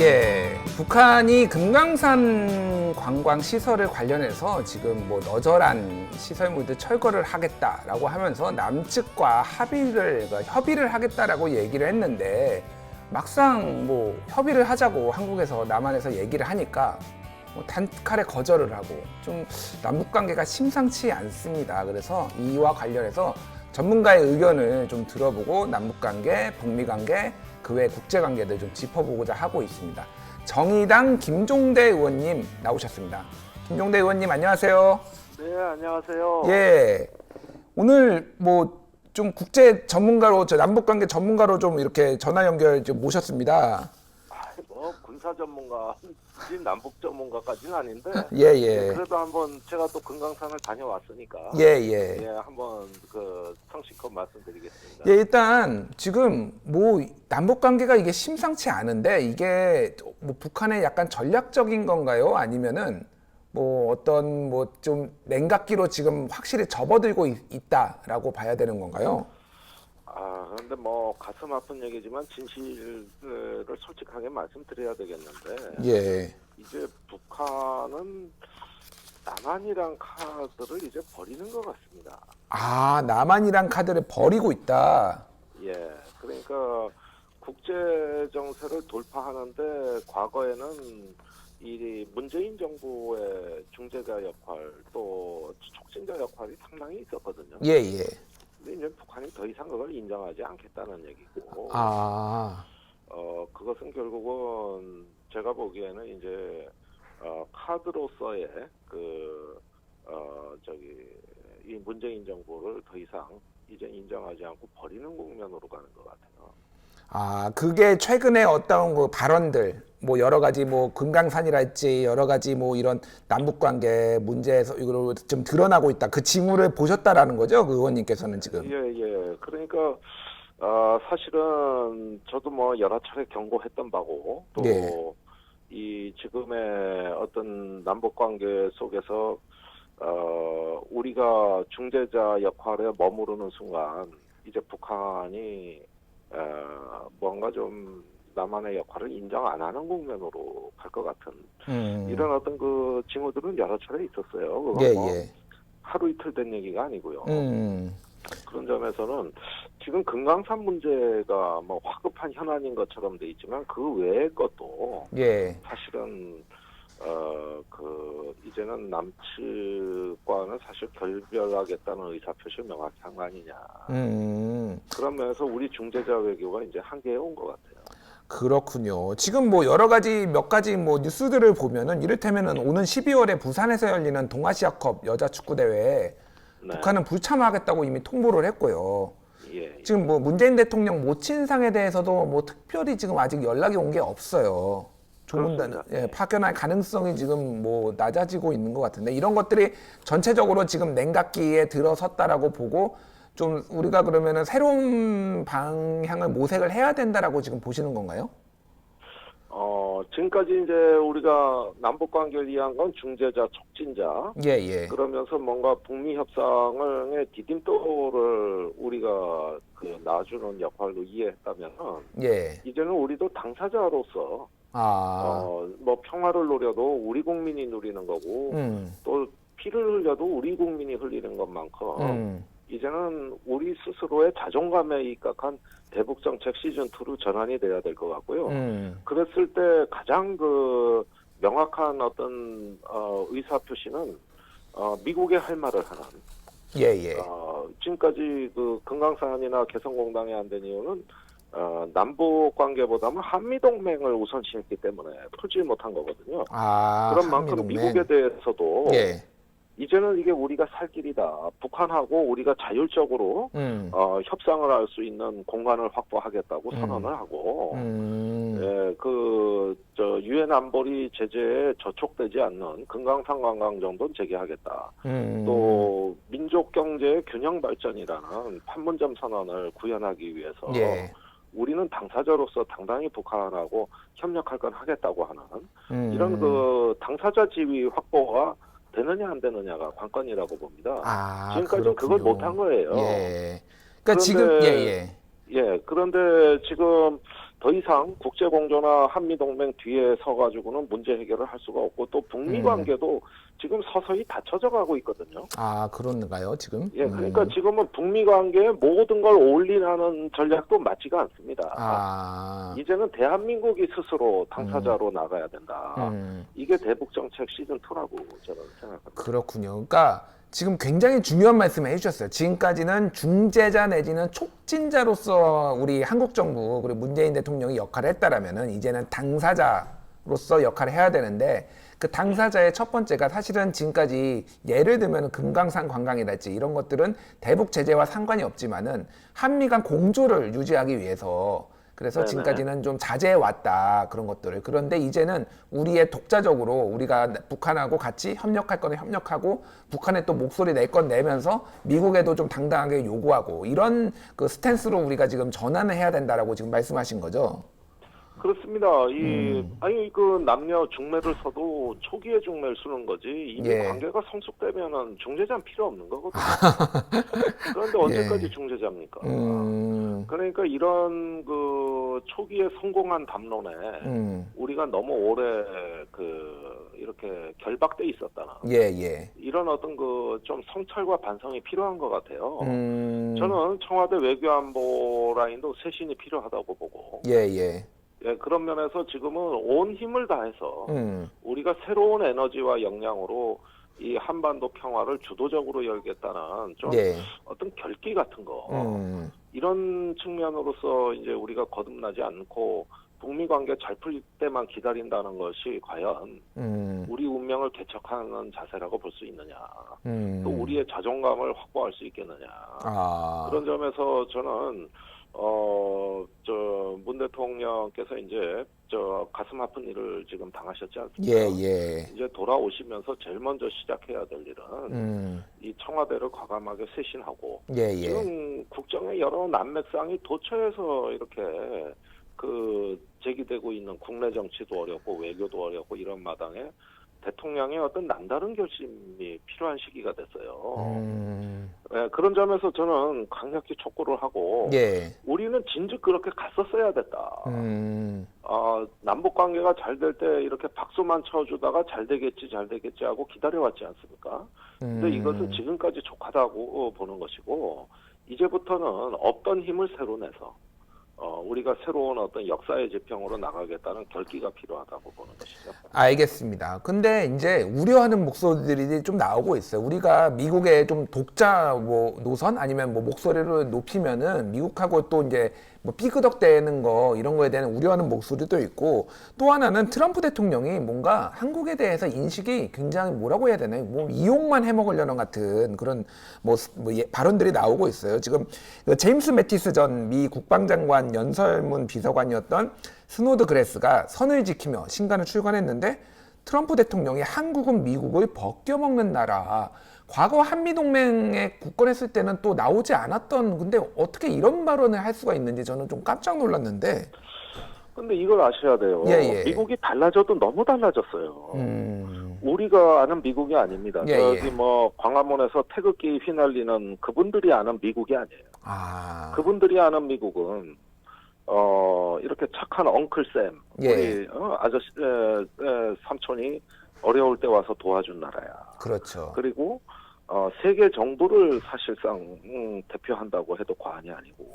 예, 북한이 금강산 관광 시설을 관련해서 지금 뭐 너절한 시설물들 철거를 하겠다라고 하면서 남측과 협의를 하겠다라고 얘기를 했는데 막상 뭐 협의를 하자고 한국에서 남한에서 얘기를 하니까 뭐 단칼에 거절을 하고 좀 남북 관계가 심상치 않습니다. 그래서 이와 관련해서 전문가의 의견을 좀 들어보고 남북 관계, 북미 관계, 그 외 국제 관계들 좀 짚어보고자 하고 있습니다. 정의당 김종대 의원님 나오셨습니다. 김종대 의원님 안녕하세요. 네, 안녕하세요. 예, 오늘 뭐 좀 국제 전문가로, 남북 관계 전문가로 좀 이렇게 전화 연결 좀 모셨습니다. 뭐 군사 전문가지 남북 전문가까지는 아닌데. 예, 예. 그래도 한번 제가 또 금강산을 다녀왔으니까. 예, 예. 예, 한번 그 성실껏 말씀드리겠습니다. 예, 일단 지금 뭐 남북 관계가 이게 심상치 않은데 이게 뭐 북한의 약간 전략적인 건가요? 아니면은 뭐 어떤 뭐 좀 냉각기로 지금 확실히 접어들고 있다라고 봐야 되는 건가요? 그런데 뭐 가슴 아픈 얘기지만 진실을 솔직하게 말씀드려야 되겠는데. 예. 이제 북한은 남한이란 카드를 이제 버리는 것 같습니다. 아, 남한이란 카드를 버리고 있다. 예, 그러니까 국제 정세를 돌파하는데 과거에는 이 문재인 정부의 중재자 역할 또 촉진자 역할이 상당히 있었거든요. 예, 예. 근데 이제 북한이 더 이상 그걸 인정하지 않겠다는 얘기고, 아, 그것은 결국은 제가 보기에는 이제 카드로서의 이 문재인 정부를 더 이상 이제 인정하지 않고 버리는 국면으로 가는 것 같아요. 아, 그게 최근에 어떤 그 발언들, 뭐 여러 가지 뭐 금강산이랄지 여러 가지 뭐 이런 남북 관계 문제에서 이걸 좀 드러나고 있다. 그 징후를 보셨다라는 거죠, 그 의원님께서는 지금. 예. 그러니까 사실은 저도 뭐 여러 차례 경고했던 바고 또 예. 이 지금의 어떤 남북 관계 속에서 우리가 중재자 역할에 머무르는 순간 이제 북한이 뭔가 좀 남한의 역할을 인정 안 하는 국면으로 갈 것 같은 이런 어떤 그 징후들은 여러 차례 있었어요. 그건 예, 뭐 예. 하루 이틀 된 얘기가 아니고요. 음. 그런 점에서는 지금 금강산 문제가 뭐 화급한 현안인 것처럼 돼 있지만 그 외의 것도 예. 사실은 이제는 남측과는 사실 결별하겠다는 의사표시 명확히 한 거 아니냐. 그런 면에서 우리 중재자 외교가 이제 한계에 온 것 같아요. 그렇군요. 지금 뭐 여러 가지 몇 가지 뭐 뉴스들을 보면은 이를테면은 오는 12월에 부산에서 열리는 동아시아컵 여자 축구 대회에 네. 북한은 불참하겠다고 이미 통보를 했고요. 예. 지금 뭐 문재인 대통령 모친상에 대해서도 뭐 특별히 지금 아직 연락이 온 게 없어요. 조문단은 파견할 가능성이 지금 뭐 낮아지고 있는 것 같은데 이런 것들이 전체적으로 지금 냉각기에 들어섰다라고 보고 좀 우리가 그러면은 새로운 방향을 모색을 해야 된다라고 지금 보시는 건가요? 지금까지 이제 우리가 남북 관계를 이해한 건 중재자, 촉진자. 예. 그러면서 뭔가 북미 협상의 디딤돌을 우리가 놔주는 역할로 이해했다면은 예. 이제는 우리도 당사자로서 뭐 평화를 노려도 우리 국민이 누리는 거고 또 피를 흘려도 우리 국민이 흘리는 것만큼 이제는 우리 스스로의 자존감에 입각한 대북 정책 시즌2로 전환이 돼야 될 것 같고요. 그랬을 때 가장 명확한 어떤 의사표시는 미국에 할 말을 하는. 예. 지금까지 금강산이나 개성공단이 안 된 이유는 남북 관계보다는 한미동맹을 우선시했기 때문에 풀지 못한 거거든요. 그런 만큼 한미동맹. 미국에 대해서도 예. 이제는 이게 우리가 살 길이다. 북한하고 우리가 자율적으로 협상을 할 수 있는 공간을 확보하겠다고 선언을 하고 유엔 안보리 제재에 저촉되지 않는 금강산 관광 정도는 재개하겠다. 또 민족 경제의 균형 발전이라는 판문점 선언을 구현하기 위해서 우리는 당사자로서 당당히 북한하고 협력할 건 하겠다고 하는 이런 당사자 지위 확보가 되느냐 안 되느냐가 관건이라고 봅니다. 지금까지 그걸 못한 거예요. 예. 그러니까 지금 그런데 지금 더 이상 국제공조나 한미동맹 뒤에 서가지고는 문제 해결을 할 수가 없고 또 북미 관계도 지금 서서히 닫혀져 가고 있거든요. 아, 그런가요, 지금? 예, 그러니까 지금은 북미 관계에 모든 걸 올인하는 전략도 맞지가 않습니다. 아. 이제는 대한민국이 스스로 당사자로 나가야 된다. 이게 대북 정책 시즌 2라고 저는 생각합니다. 그렇군요. 그러니까 지금 굉장히 중요한 말씀을 해주셨어요. 지금까지는 중재자 내지는 촉진자로서 우리 한국 정부 그리고 문재인 대통령이 역할을 했다라면은 이제는 당사자로서 역할을 해야 되는데 그 당사자의 첫 번째가 사실은 지금까지 예를 들면 금강산 관광이랄지 이런 것들은 대북 제재와 상관이 없지만은 한미 간 공조를 유지하기 위해서 그래서 네네. 지금까지는 좀 자제해 왔다 그런 것들을. 그런데 이제는 우리의 독자적으로 우리가 북한하고 같이 협력할 거는 협력하고 북한에 또 목소리 낼 건 내면서 미국에도 좀 당당하게 요구하고 이런 그 스탠스로 우리가 지금 전환을 해야 된다라고 지금 말씀하신 거죠. 그렇습니다. 아니 그 남녀 중매를 서도 초기에 중매를 수는 거지 이미 예. 관계가 성숙되면은 중재자는 필요 없는 거거든요. 그런데 언제까지 예. 중재자입니까? 그러니까 이런 그 초기에 성공한 담론에 우리가 너무 오래 그 이렇게 결박돼 있었다는 예. 이런 어떤 그 좀 성찰과 반성이 필요한 것 같아요. 저는 청와대 외교안보 라인도 쇄신이 필요하다고 보고. 예. 예, 그런 면에서 지금은 온 힘을 다해서 우리가 새로운 에너지와 역량으로 이 한반도 평화를 주도적으로 열겠다는 좀 예. 어떤 결기 같은 거 이런 측면으로서 이제 우리가 거듭나지 않고 북미 관계 잘 풀릴 때만 기다린다는 것이 과연 우리 운명을 개척하는 자세라고 볼 수 있느냐 또 우리의 자존감을 확보할 수 있겠느냐 그런 점에서 저는 문 대통령께서 이제 가슴 아픈 일을 지금 당하셨지 않습니까? 예. 이제 돌아오시면서 제일 먼저 시작해야 될 일은 이 청와대를 과감하게 쇄신하고 예. 지금 국정의 여러 난맥상이 도처에서 이렇게 그 제기되고 있는 국내 정치도 어렵고 외교도 어렵고 이런 마당에 대통령의 어떤 남다른 결심이 필요한 시기가 됐어요. 네, 그런 점에서 저는 강력히 촉구를 하고 예. 우리는 진즉 그렇게 갔었어야 됐다. 남북 관계가 잘 될 때 이렇게 박수만 쳐주다가 잘 되겠지 하고 기다려왔지 않습니까? 근데 이것은 지금까지 족하다고 보는 것이고 이제부터는 없던 힘을 새로 내서 우리가 새로운 어떤 역사의 지평으로 나가겠다는 결기가 필요하다고 보는 것이죠. 알겠습니다. 근데 이제 우려하는 목소리들이 좀 나오고 있어요. 우리가 미국의 좀 독자 노선 아니면 목소리를 높이면은 미국하고 또 이제 삐그덕대는 거 이런 거에 대한 우려하는 목소리도 있고 또 하나는 트럼프 대통령이 뭔가 한국에 대해서 인식이 굉장히 뭐라고 해야 되나요? 이용만 해먹으려는 같은 그런 발언들이 나오고 있어요. 지금 제임스 매티스 전 미 국방장관 연설문 비서관이었던 스노드 그래스가 선을 지키며 신간을 출간했는데 트럼프 대통령이 한국은 미국을 벗겨먹는 나라. 과거 한미동맹에 굳건했을 때는 또 나오지 않았던 근데 어떻게 이런 발언을 할 수가 있는지 저는 좀 깜짝 놀랐는데 근데 이걸 아셔야 돼요. 예. 미국이 달라져도 너무 달라졌어요. 우리가 아는 미국이 아닙니다. 저기 광화문에서 태극기 휘날리는 그분들이 아는 미국이 아니에요. 그분들이 아는 미국은 이렇게 착한 엉클쌤 우리 아저씨 삼촌이 어려울 때 와서 도와준 나라야. 그렇죠. 그리고 세계 정부를 사실상 대표한다고 해도 과언이 아니고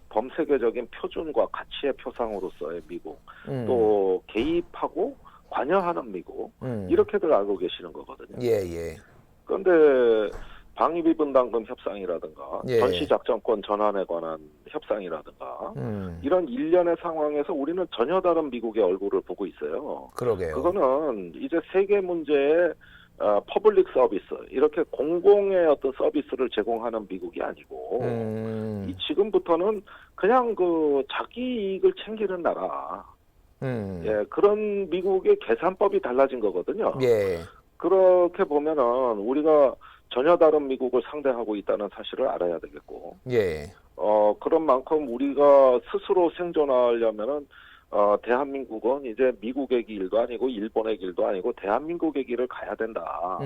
범세계적인 표준과 가치의 표상으로서의 미국 또 개입하고 관여하는 미국 이렇게들 알고 계시는 거거든요. 그런데 방위비 분담금 협상이라든가 전시작전권 전환에 관한 협상이라든가 이런 일련의 상황에서 우리는 전혀 다른 미국의 얼굴을 보고 있어요. 그러게요. 그거는 이제 세계 문제의 퍼블릭 서비스 이렇게 공공의 어떤 서비스를 제공하는 미국이 아니고 지금부터는 그냥 그 자기 이익을 챙기는 나라 그런 미국의 계산법이 달라진 거거든요. 그렇게 보면은 우리가 전혀 다른 미국을 상대하고 있다는 사실을 알아야 되겠고 그런 만큼 우리가 스스로 생존하려면은 대한민국은 이제 미국의 길도 아니고 일본의 길도 아니고 대한민국의 길을 가야 된다.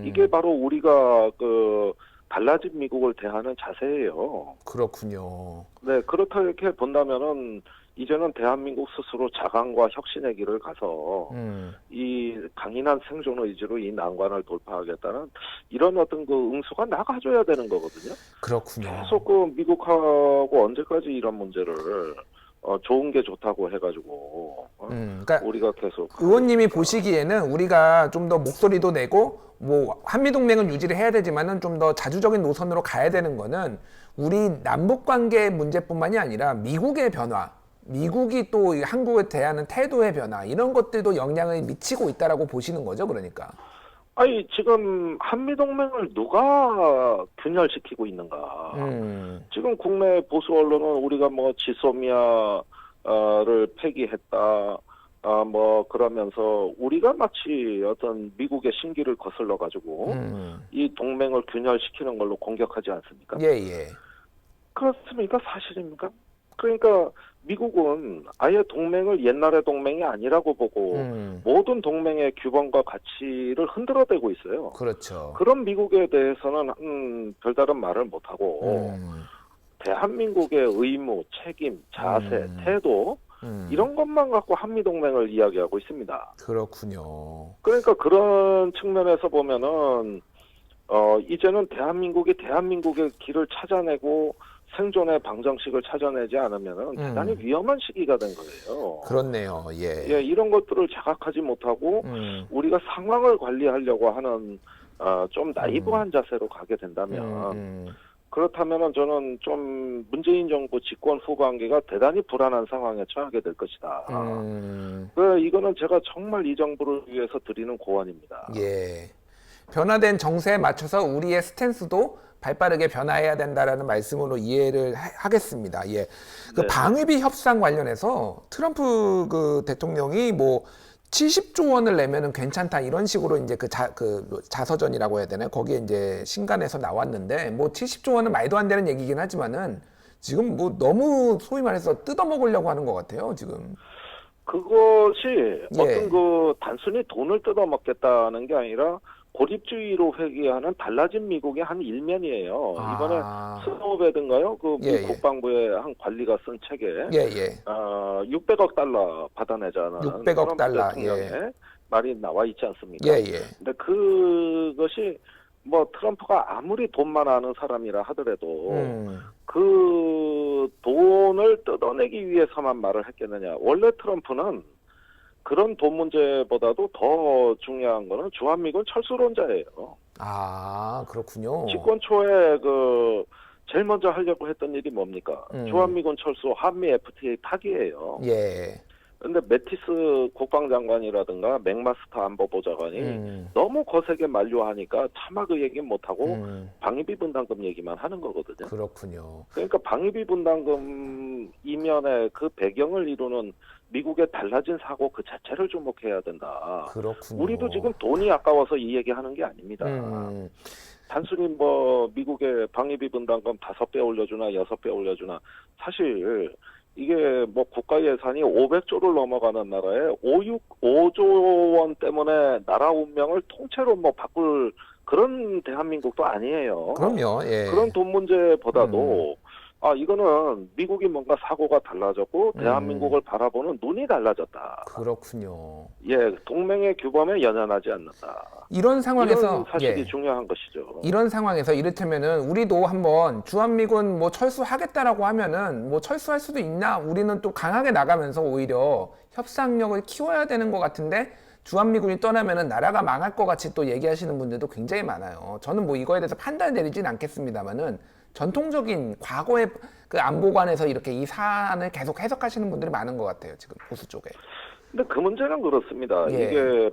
이게 바로 우리가 그 달라진 미국을 대하는 자세예요. 그렇군요. 네, 그렇다 이렇게 본다면은 이제는 대한민국 스스로 자강과 혁신의 길을 가서 이 강인한 생존 의지로 이 난관을 돌파하겠다는 이런 어떤 그 응수가 나가줘야 되는 거거든요. 그렇군요. 계속 그 미국하고 언제까지 이런 문제를 좋은 게 좋다고 해가지고 그러니까 우리가 계속 의원님이 보시기에는 우리가 좀 더 목소리도 내고 뭐 한미 동맹은 유지를 해야 되지만은 좀 더 자주적인 노선으로 가야 되는 거는 우리 남북 관계 문제뿐만이 아니라 미국의 변화, 미국이 또 한국에 대한 태도의 변화 이런 것들도 영향을 미치고 있다라고 보시는 거죠, 그러니까. 아니 지금 한미 동맹을 누가 균열시키고 있는가? 지금 국내 보수 언론은 우리가 뭐 지소미아를 폐기했다. 뭐 그러면서 우리가 마치 어떤 미국의 신기를 거슬러 가지고 이 동맹을 균열시키는 걸로 공격하지 않습니까? 예, 예. 그렇습니까? 사실입니까? 그러니까 미국은 아예 동맹을 옛날의 동맹이 아니라고 보고 모든 동맹의 규범과 가치를 흔들어대고 있어요. 그렇죠. 그런 미국에 대해서는 별다른 말을 못하고 대한민국의 의무, 책임, 자세, 태도 이런 것만 갖고 한미동맹을 이야기하고 있습니다. 그렇군요. 그러니까 그런 측면에서 보면은 이제는 대한민국의 길을 찾아내고 생존의 방정식을 찾아내지 않으면은 대단히 위험한 시기가 된 거예요. 그렇네요. 예. 예, 이런 것들을 자각하지 못하고 우리가 상황을 관리하려고 하는 좀 나이브한 자세로 가게 된다면 그렇다면은 저는 좀 문재인 정부 집권 후반기가 대단히 불안한 상황에 처하게 될 것이다. 이거는 제가 정말 이 정부를 위해서 드리는 고언입니다. 예. 변화된 정세에 맞춰서 우리의 스탠스도 발빠르게 변화해야 된다라는 말씀으로 이해를 하겠습니다. 예. 그 네. 방위비 협상 관련해서 트럼프 그 대통령이 뭐 70조 원을 내면은 괜찮다 이런 식으로 이제 그 자서전이라고 해야 되나요? 거기에 이제 신간에서 나왔는데 뭐 70조 원은 말도 안 되는 얘기긴 하지만은 지금 뭐 너무 소위 말해서 뜯어먹으려고 하는 것 같아요, 지금. 그것이 예. 어떤 그 단순히 돈을 뜯어먹겠다는 게 아니라 고립주의로 회귀하는 달라진 미국의 한 일면이에요. 이번에 스노우베든가요? 그 미 예, 예. 국방부의 한 관리가 쓴 책에 예, 예. 600억 달러 받아내자는 600억 달러, 대통령의 예. 말이 나와 있지 않습니까? 예, 예. 근데 그것이 뭐 트럼프가 아무리 돈만 아는 사람이라 하더라도 그 돈을 뜯어내기 위해서만 말을 했겠느냐. 원래 트럼프는 그런 돈 문제보다도 더 중요한 거는 주한미군 철수론자예요. 아, 그렇군요. 집권 초에 그 제일 먼저 하려고 했던 일이 뭡니까? 주한미군 철수, 한미 FTA 파기예요. 예. 근데 매티스 국방장관이라든가 맥마스터 안보보좌관이 너무 거세게 만류하니까 차마 그 얘기 못하고 방위비 분담금 얘기만 하는 거거든요. 그렇군요. 그러니까 방위비 분담금 이면에 그 배경을 이루는 미국의 달라진 사고 그 자체를 주목해야 된다. 그렇군요. 우리도 지금 돈이 아까워서 이 얘기하는 게 아닙니다. 단순히 뭐 미국의 방위비 분담금 5배 올려주나 6배 올려주나 사실 이게 뭐 국가 예산이 500조를 넘어가는 나라에 5조 원 때문에 나라 운명을 통째로 뭐 바꿀 그런 대한민국도 아니에요. 그럼요. 예. 그런 돈 문제보다도 이거는 미국이 뭔가 사고가 달라졌고 대한민국을 바라보는 눈이 달라졌다. 그렇군요. 예, 동맹의 규범에 연연하지 않는다. 이런 상황에서 이런 사실이 예. 중요한 것이죠. 이런 상황에서 이를테면은 우리도 한번 주한미군 뭐 철수하겠다라고 하면은 뭐 철수할 수도 있나? 우리는 또 강하게 나가면서 오히려 협상력을 키워야 되는 것 같은데 주한미군이 떠나면은 나라가 망할 것 같이 또 얘기하시는 분들도 굉장히 많아요. 저는 뭐 이거에 대해서 판단 내리진 않겠습니다만은 전통적인 과거의 그 안보관에서 이렇게 이 사안을 계속 해석하시는 분들이 많은 것 같아요. 지금 보수 쪽에. 근데 그 문제는 그렇습니다. 예. 이게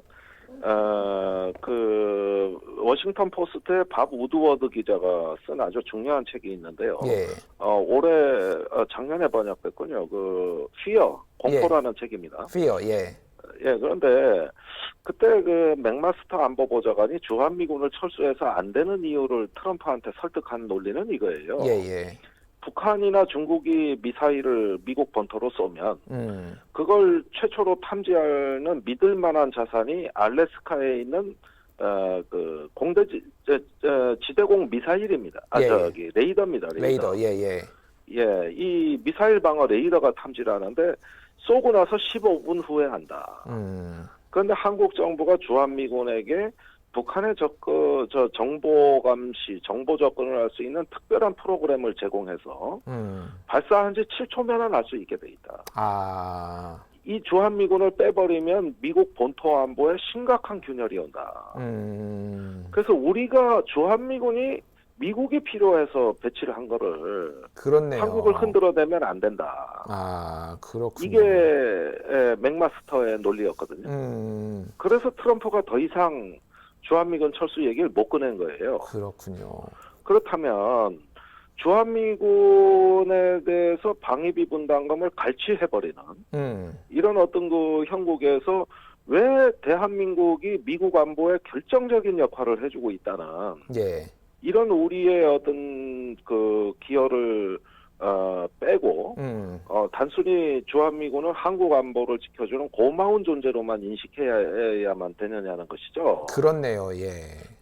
그 워싱턴 포스트의 밥 우드워드 기자가 쓴 아주 중요한 책이 있는데요. 예. 작년에 번역됐군요. 그 Fear, 공포라는 책입니다. Fear, 예. 예, 그런데 그때 그 맥마스터 안보보좌관이 주한미군을 철수해서 안 되는 이유를 트럼프한테 설득한 논리는 이거예요. 예, 예. 북한이나 중국이 미사일을 미국 본토로 쏘면 그걸 최초로 탐지하는 믿을 만한 자산이 알래스카에 있는 그 공대 지대공 미사일입니다. 예, 레이더입니다. 레이더, 예, 예. 예, 이 미사일 방어 레이더가 탐지를 하는데 쏘고 나서 15분 후에 한다. 그런데 한국 정부가 주한미군에게 북한의 정보 감시, 정보 접근을 할 수 있는 특별한 프로그램을 제공해서 발사한 지 7초면은 알 수 있게 돼 있다. 이 주한미군을 빼버리면 미국 본토 안보에 심각한 균열이 온다. 그래서 우리가 주한미군이 미국이 필요해서 배치를 한 거를 그렇네요. 한국을 흔들어대면 안 된다. 그렇군요. 이게 맥마스터의 논리였거든요. 그래서 트럼프가 더 이상 주한미군 철수 얘기를 못 꺼낸 거예요. 그렇군요. 그렇다면 주한미군에 대해서 방위비 분담금을 갈취해버리는 이런 어떤 그 형국에서 왜 대한민국이 미국 안보에 결정적인 역할을 해주고 있다는 이런 우리의 어떤 그 기여를 빼고 단순히 주한미군은 한국 안보를 지켜주는 고마운 존재로만 인식해야만 되느냐는 것이죠. 그렇네요.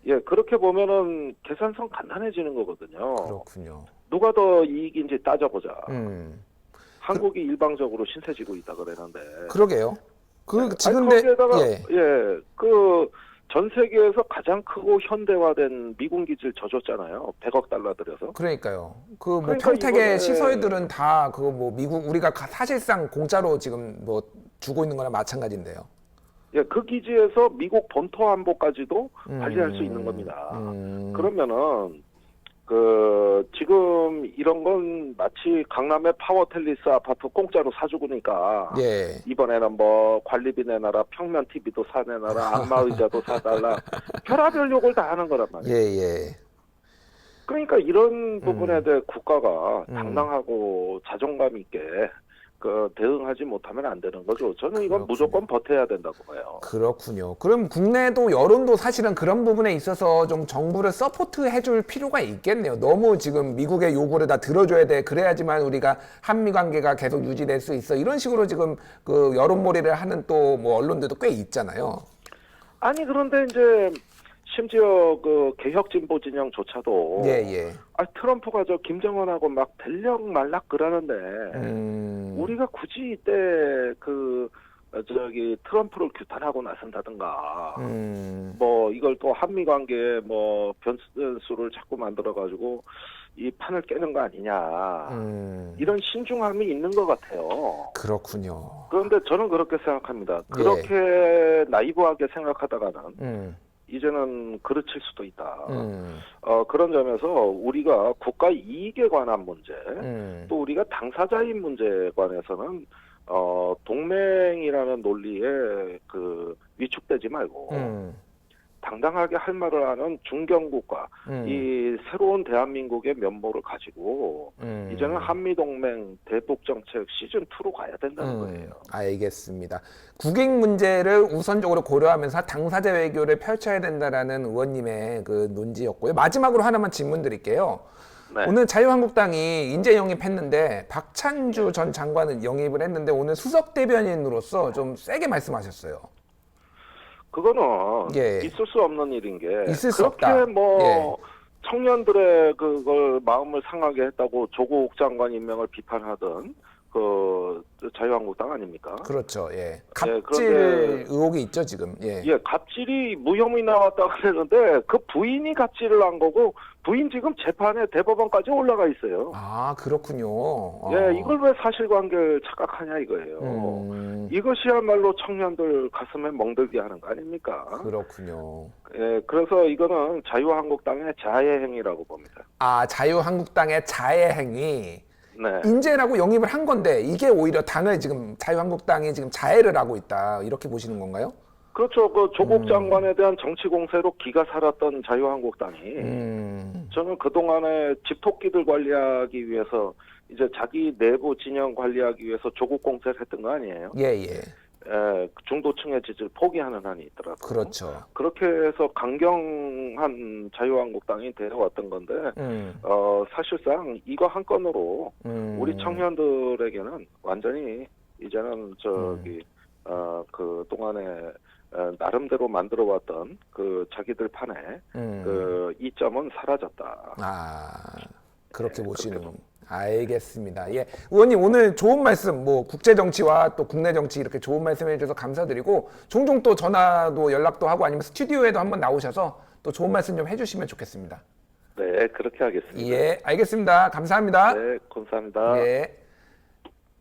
예, 그렇게 보면은 계산성 간단해지는 거거든요. 그렇군요. 누가 더 이익인지 따져보자. 한국이 일방적으로 신세지고 있다 그러는데. 그러게요. 거기에다가 전 세계에서 가장 크고 현대화된 미군 기지를 져줬잖아요. 100억 달러 들여서. 그러니까요. 평택의 시설들은 다 미국 우리가 사실상 공짜로 지금 주고 있는 거나 마찬가지인데요. 예, 그 기지에서 미국 본토 안보까지도 관리할 수 있는 겁니다. 그러면은 지금 이런 건 마치 강남의 파워텔리스 아파트 공짜로 사주고니까 이번에는 관리비 내놔라, 평면 TV도 사내놔라, 안마의자도 사달라, 별의별 욕을 다 하는 거란 말이에요. 그러니까 이런 부분에 대해 국가가 당당하고 자존감 있게 대응하지 못하면 안 되는 거죠. 저는 이건 무조건 버텨야 된다고 봐요. 그렇군요. 그럼 국내도 여론도 사실은 그런 부분에 있어서 좀 정부를 서포트해줄 필요가 있겠네요. 너무 지금 미국의 요구를 다 들어줘야 돼. 그래야지만 우리가 한미 관계가 계속 유지될 수 있어. 이런 식으로 지금 그 여론몰이를 하는 또 언론들도 꽤 있잖아요. 아니 그런데 이제 심지어 그 개혁 진보 진영조차도 트럼프가 김정은하고 막 대력 말락 그러는데 우리가 굳이 이때 트럼프를 규탄하고 나선다든가 이걸 또 한미 관계에 변수를 자꾸 만들어 가지고 이 판을 깨는 거 아니냐 이런 신중함이 있는 것 같아요. 그렇군요. 그런데 저는 그렇게 생각합니다. 그렇게 나이브하게 생각하다가는 이제는 그르칠 수도 있다. 그런 점에서 우리가 국가 이익에 관한 문제, 또 우리가 당사자인 문제에 관해서는 동맹이라는 논리에 위축되지 말고 당당하게 할 말을 하는 중견국가, 이 새로운 대한민국의 면모를 가지고 이제는 한미동맹 대북정책 시즌2로 가야 된다는 거예요. 알겠습니다. 국익 문제를 우선적으로 고려하면서 당사자 외교를 펼쳐야 된다라는 의원님의 그 논지였고요. 마지막으로 하나만 질문 드릴게요. 오늘 자유한국당이 인재 영입했는데 박찬주 전 장관은 영입을 했는데 오늘 수석 대변인으로서 좀 세게 말씀하셨어요. 그거는 있을 수 없는 일인 게 그렇게 청년들의 그걸 마음을 상하게 했다고 조국 장관 임명을 비판하던 자유한국당 아닙니까? 그렇죠. 갑질 의혹이 있죠 지금. 갑질이 무혐의 나왔다 그랬는데 그 부인이 갑질을 한 거고 부인 지금 재판에 대법원까지 올라가 있어요. 그렇군요. 이걸 왜 사실관계를 착각하냐 이거예요. 이것이야말로 청년들 가슴에 멍들게 하는 거 아닙니까? 그렇군요. 그래서 이거는 자유한국당의 자해 행위라고 봅니다. 자유한국당의 자해 행위. 인재라고 영입을 한 건데 이게 오히려 당을 지금 자유한국당이 지금 자해를 하고 있다 이렇게 보시는 건가요? 그렇죠. 조국 장관에 대한 정치 공세로 기가 살았던 자유한국당이 저는 그동안에 집토끼들 관리하기 위해서 이제 자기 내부 진영 관리하기 위해서 조국 공세를 했던 거 아니에요? 중도층의 지지를 포기하는 한이 있더라고요. 그렇죠. 그렇게 해서 강경한 자유한국당이 되어왔던 건데 사실상 이거 한 건으로 우리 청년들에게는 완전히 이제는 그 동안에 나름대로 만들어왔던 그 자기들 판에 그 이점은 사라졌다. 그렇게 보시는. 알겠습니다. 예, 의원님 오늘 좋은 말씀, 뭐 국제 정치와 또 국내 정치 이렇게 좋은 말씀해 주셔서 감사드리고 종종 또 전화도 연락도 하고 아니면 스튜디오에도 한번 나오셔서 또 좋은 말씀 좀 해주시면 좋겠습니다. 네, 그렇게 하겠습니다. 예, 알겠습니다. 감사합니다. 네, 감사합니다. 예.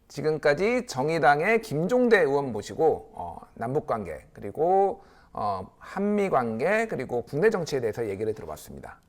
지금까지 정의당의 김종대 의원 모시고 남북관계 그리고 한미관계 그리고 국내 정치에 대해서 얘기를 들어봤습니다.